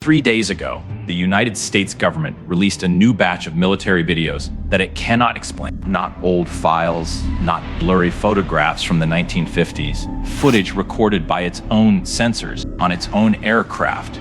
3 days ago, the United States government released a new batch of military videos that it cannot explain. Not old files, not blurry photographs from the 1950s, footage recorded by its own sensors on its own aircraft,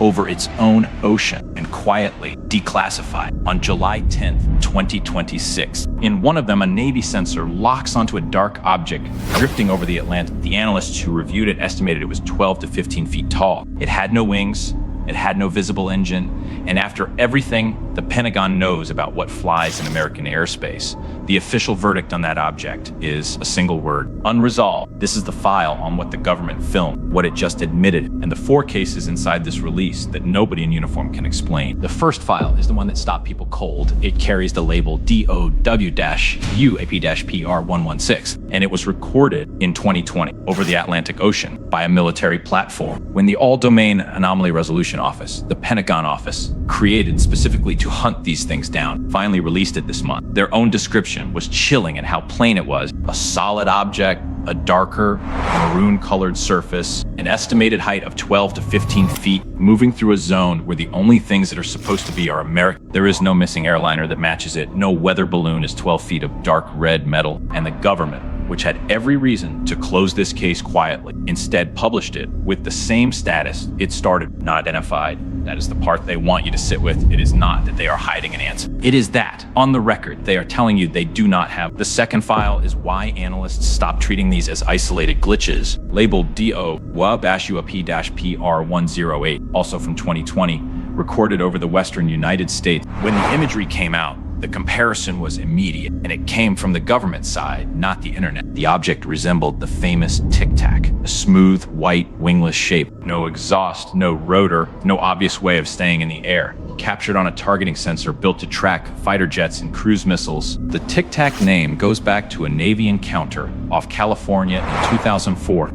over its own ocean, and quietly declassified on July 10th, 2026. In one of them, a Navy sensor locks onto a dark object drifting over the Atlantic. The analysts who reviewed it estimated it was 12 to 15 feet tall. It had no wings, it had no visible engine, and after everything the Pentagon knows about what flies in American airspace, the official verdict on that object is a single word: unresolved. This is the file on what the government filmed, what it just admitted, and the 4 cases inside this release that nobody in uniform can explain. The first file is the one that stopped people cold. It carries the label DOW-UAP-PR116, and it was recorded in 2020 over the Atlantic Ocean by a military platform. When the All-Domain Anomaly Resolution Office, the Pentagon office, created specifically to hunt these things down, finally released it this month. Their own description was chilling in how plain it was: a solid object, a darker, maroon-colored surface, an estimated height of 12 to 15 feet, moving through a zone where the only things that are supposed to be are American. There is no missing airliner that matches it. No weather balloon is 12 feet of dark red metal. And the government, which had every reason to close this case quietly, instead published it with the same status it started: not identified. That is the part they want you to sit with. It is not that they are hiding an answer. It is that, on the record, they are telling you they do not have. The second file is why analysts stopped treating these as isolated glitches, labeled DO-UAP-PR108, also from 2020, recorded over the western United States. When the imagery came out, the comparison was immediate, and it came from the government side, not the internet. The object resembled the famous Tic Tac, a smooth, white, wingless shape. No exhaust, no rotor, no obvious way of staying in the air. Captured on a targeting sensor built to track fighter jets and cruise missiles. The Tic Tac name goes back to a Navy encounter off California in 2004.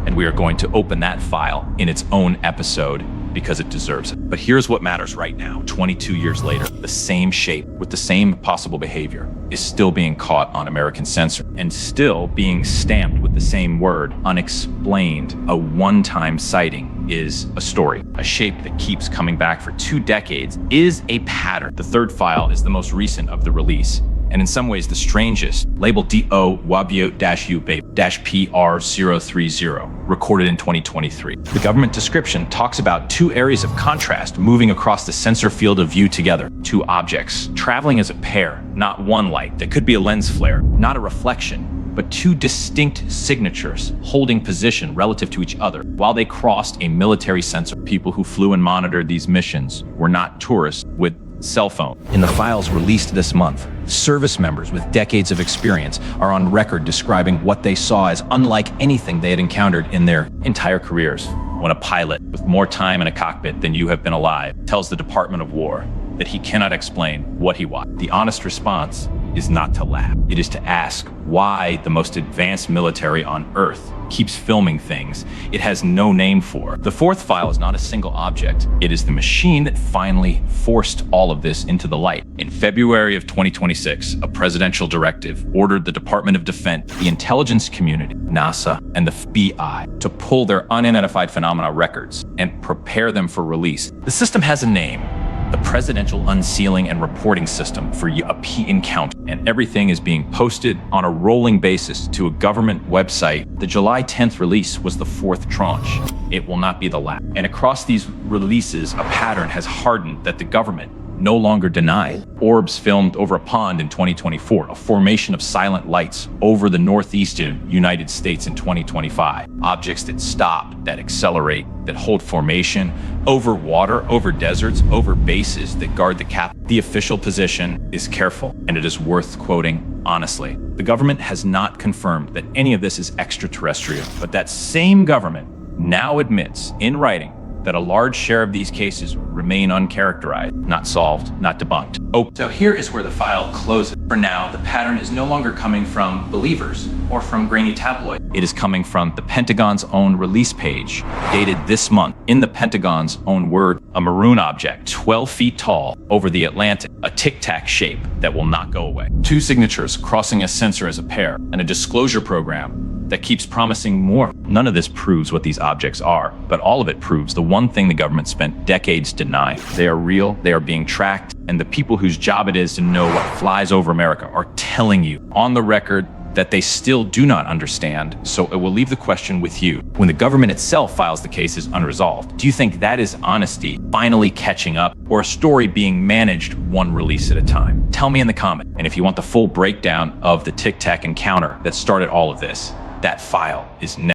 And we are going to open that file in its own episode, because it deserves it. But here's what matters right now. 22 years later, the same shape with the same possible behavior is still being caught on American sensor and still being stamped with the same word: unexplained. A one-time sighting is a story. A shape that keeps coming back for 2 decades is a pattern. The third file is the most recent of the release, and in some ways the strangest, labeled DO-UAP-PR030, recorded in 2023. The government description talks about 2 areas of contrast moving across the sensor field of view together. 2 objects traveling as a pair, not one light that could be a lens flare, not a reflection, but 2 distinct signatures holding position relative to each other while they crossed a military sensor. People who flew and monitored these missions were not tourists with cell phone. In the files released this month, service members with decades of experience are on record describing what they saw as unlike anything they had encountered in their entire careers. When a pilot with more time in a cockpit than you have been alive tells the Department of War that he cannot explain what he watched, the honest response is not to laugh. It is to ask why the most advanced military on Earth keeps filming things it has no name for. The fourth file is not a single object. It is the machine that finally forced all of this into the light. In February of 2026, a presidential directive ordered the Department of Defense, the intelligence community, NASA, and the FBI to pull their unidentified phenomena records and prepare them for release. The system has a name: the Presidential Unsealing and Reporting System for UAP Encounter, and everything is being posted on a rolling basis to a government website. The July 10th release was the 4th tranche. It will not be the last. And across these releases, a pattern has hardened that the government no longer denied. Orbs filmed over a pond in 2024, a formation of silent lights over the northeastern United States in 2025, objects that stop, that accelerate, that hold formation over water, over deserts, over bases that guard the capital. The official position is careful, and it is worth quoting honestly. The government has not confirmed that any of this is extraterrestrial, but that same government now admits in writing that a large share of these cases remain uncharacterized, not solved, not debunked. So here is where the file closes. For now, the pattern is no longer coming from believers or from grainy tabloid. It is coming from the Pentagon's own release page, dated this month. In the Pentagon's own word, a maroon object 12 feet tall over the Atlantic, a Tic Tac shape that will not go away. 2 signatures crossing a sensor as a pair, and a disclosure program that keeps promising more. None of this proves what these objects are, but all of it proves the one thing the government spent decades denying. They are real, they are being tracked, and the people whose job it is to know what flies over America are telling you on the record that they still do not understand, so it will leave the question with you. When the government itself files the cases unresolved, do you think that is honesty finally catching up, or a story being managed one release at a time? Tell me in the comment. And if you want the full breakdown of the Tic Tac encounter that started all of this, that file is next.